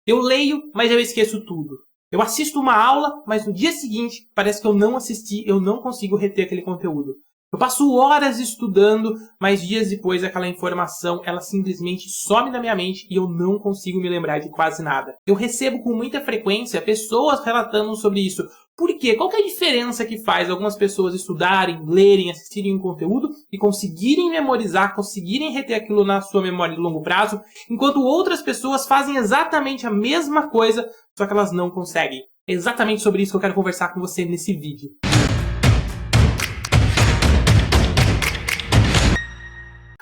Eu leio, mas eu esqueço tudo. Eu assisto uma aula, mas no dia seguinte parece que eu não assisti, eu não consigo reter aquele conteúdo. Eu passo horas estudando, mas dias depois aquela informação, ela simplesmente some da minha mente e eu não consigo me lembrar de quase nada. Eu recebo com muita frequência pessoas relatando sobre isso. Por quê? Qual que é a diferença que faz algumas pessoas estudarem, lerem, assistirem um conteúdo e conseguirem memorizar, conseguirem reter aquilo na sua memória de longo prazo, enquanto outras pessoas fazem exatamente a mesma coisa, só que elas não conseguem? É exatamente sobre isso que eu quero conversar com você nesse vídeo.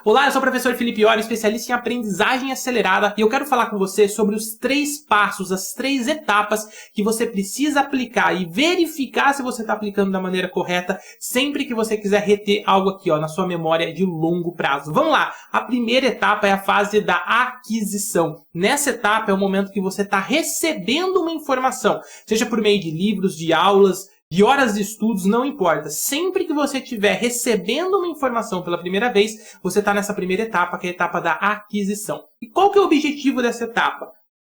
Olá, eu sou o professor Felipe Ori, especialista em aprendizagem acelerada, e eu quero falar com você sobre os 3 passos, as 3 etapas que você precisa aplicar e verificar se você está aplicando da maneira correta sempre que você quiser reter algo aqui, na sua memória de longo prazo. Vamos lá! A primeira etapa é a fase da aquisição. Nessa etapa é o momento que você está recebendo uma informação, seja por meio de livros, de aulas, de horas de estudos, não importa. Sempre que você estiver recebendo uma informação pela primeira vez, você está nessa primeira etapa, que é a etapa da aquisição. E qual que é o objetivo dessa etapa?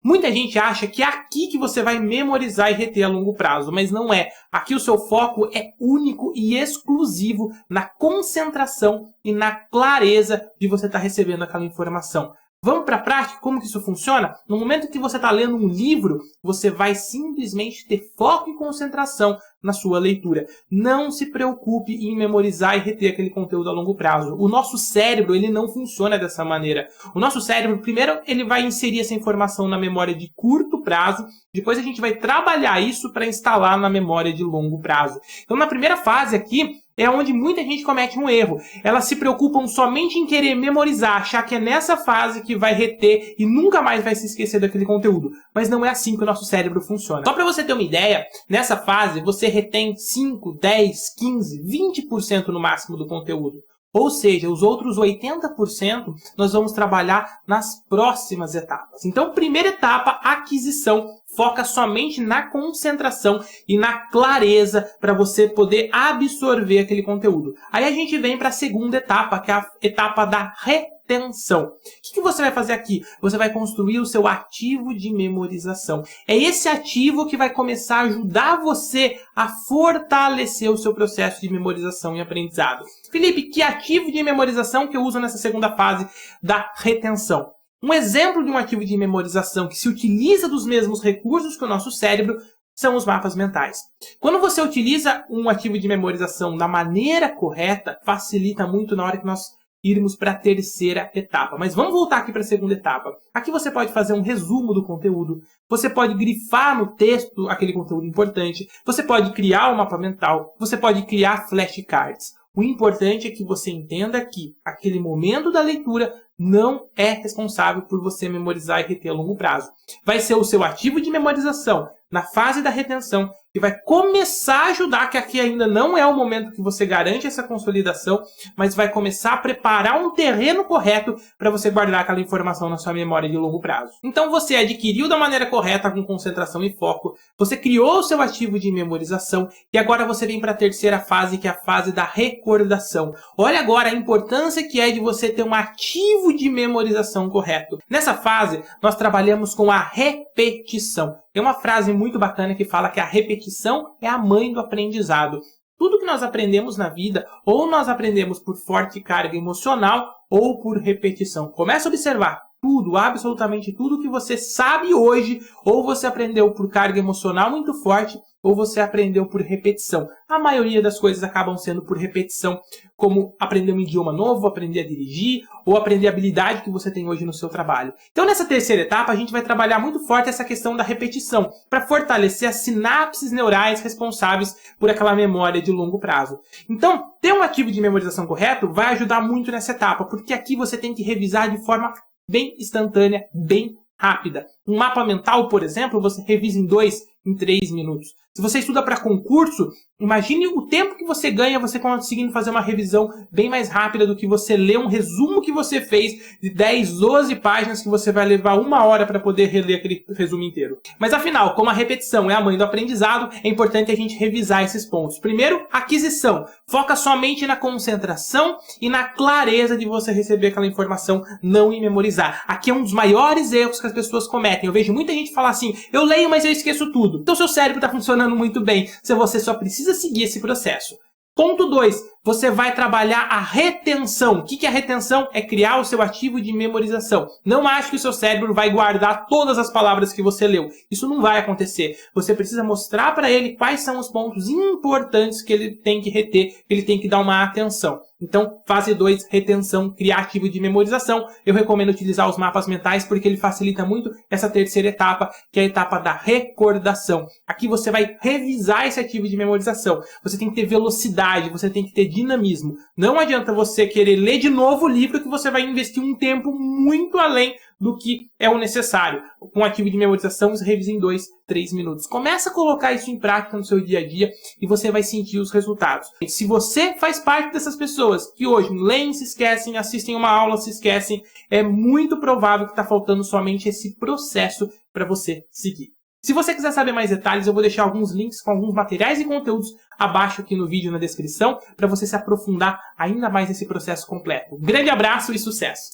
Muita gente acha que é aqui que você vai memorizar e reter a longo prazo, mas não é. Aqui o seu foco é único e exclusivo na concentração e na clareza de você estar recebendo aquela informação. Vamos para a prática? Como que isso funciona? No momento que você está lendo um livro, você vai simplesmente ter foco e concentração na sua leitura. Não se preocupe em memorizar e reter aquele conteúdo a longo prazo. O nosso cérebro, ele não funciona dessa maneira. O nosso cérebro, primeiro, ele vai inserir essa informação na memória de curto prazo, depois a gente vai trabalhar isso para instalar na memória de longo prazo. Então, na primeira fase aqui, é onde muita gente comete um erro. Elas se preocupam somente em querer memorizar, achar que é nessa fase que vai reter e nunca mais vai se esquecer daquele conteúdo. Mas não é assim que o nosso cérebro funciona. Só para você ter uma ideia, nessa fase você retém 5, 10, 15, 20% no máximo do conteúdo. Ou seja, os outros 80% nós vamos trabalhar nas próximas etapas. Então, primeira etapa, aquisição. Foca somente na concentração e na clareza para você poder absorver aquele conteúdo. Aí a gente vem para a segunda etapa, que é a etapa da retenção. O que você vai fazer aqui? Você vai construir o seu ativo de memorização. É esse ativo que vai começar a ajudar você a fortalecer o seu processo de memorização e aprendizado. Felipe, que ativo de memorização que eu uso nessa segunda fase da retenção? Um exemplo de um ativo de memorização que se utiliza dos mesmos recursos que o nosso cérebro são os mapas mentais. Quando você utiliza um ativo de memorização da maneira correta, facilita muito na hora que nós irmos para a terceira etapa. Mas vamos voltar aqui para a segunda etapa. Aqui você pode fazer um resumo do conteúdo, você pode grifar no texto aquele conteúdo importante, você pode criar um mapa mental, você pode criar flashcards. O importante é que você entenda que aquele momento da leitura não é responsável por você memorizar e reter a longo prazo. Vai ser o seu ativo de memorização na fase da retenção que vai começar a ajudar, que aqui ainda não é o momento que você garante essa consolidação, mas vai começar a preparar um terreno correto para você guardar aquela informação na sua memória de longo prazo. Então você adquiriu da maneira correta, com concentração e foco, você criou o seu ativo de memorização e agora você vem para a terceira fase, que é a fase da recordação. Olha agora a importância que é de você ter um ativo de memorização correto. Nessa fase, nós trabalhamos com a repetição. Tem uma frase muito bacana que fala que a repetição é a mãe do aprendizado. Tudo que nós aprendemos na vida, ou nós aprendemos por forte carga emocional, ou por repetição. Comece a observar tudo, absolutamente tudo que você sabe hoje, ou você aprendeu por carga emocional muito forte, ou você aprendeu por repetição. A maioria das coisas acabam sendo por repetição, como aprender um idioma novo, aprender a dirigir, ou aprender a habilidade que você tem hoje no seu trabalho. Então, nessa terceira etapa, a gente vai trabalhar muito forte essa questão da repetição, para fortalecer as sinapses neurais responsáveis por aquela memória de longo prazo. Então, ter um ativo de memorização correto vai ajudar muito nessa etapa, porque aqui você tem que revisar de forma bem instantânea, bem rápida. Um mapa mental, por exemplo, você revisa em 2, em 3 minutos. Se você estuda para concurso, imagine o tempo que você ganha você conseguindo fazer uma revisão bem mais rápida do que você ler um resumo que você fez de 10, 12 páginas que você vai levar 1 hora para poder reler aquele resumo inteiro. Mas afinal, como a repetição é a mãe do aprendizado, é importante a gente revisar esses pontos. Primeiro, aquisição. Foca somente na concentração e na clareza de você receber aquela informação, não em memorizar. Aqui é um dos maiores erros que as pessoas cometem. repetem. Eu vejo muita gente falar assim, eu leio, mas eu esqueço tudo. Então seu cérebro está funcionando muito bem, se você só precisa seguir esse processo. Ponto 2, você vai trabalhar a retenção. O que é a retenção? É criar o seu ativo de memorização. Não ache que o seu cérebro vai guardar todas as palavras que você leu. Isso não vai acontecer. Você precisa mostrar para ele quais são os pontos importantes que ele tem que reter, que ele tem que dar uma atenção. Então, fase 2, retenção, criar ativo de memorização. Eu recomendo utilizar os mapas mentais porque ele facilita muito essa terceira etapa, que é a etapa da recordação. Aqui você vai revisar esse ativo de memorização. Você tem que ter velocidade, você tem que ter dinamismo. Não adianta você querer ler de novo o livro que você vai investir um tempo muito além do que é o necessário. Com o ativo de memorização, você revisa em 2, 3 minutos. Começa a colocar isso em prática no seu dia a dia e você vai sentir os resultados. Se você faz parte dessas pessoas que hoje leem, se esquecem, assistem uma aula, se esquecem, é muito provável que está faltando somente esse processo para você seguir. Se você quiser saber mais detalhes, eu vou deixar alguns links com alguns materiais e conteúdos abaixo aqui no vídeo, na descrição, para você se aprofundar ainda mais nesse processo completo. Grande abraço e sucesso!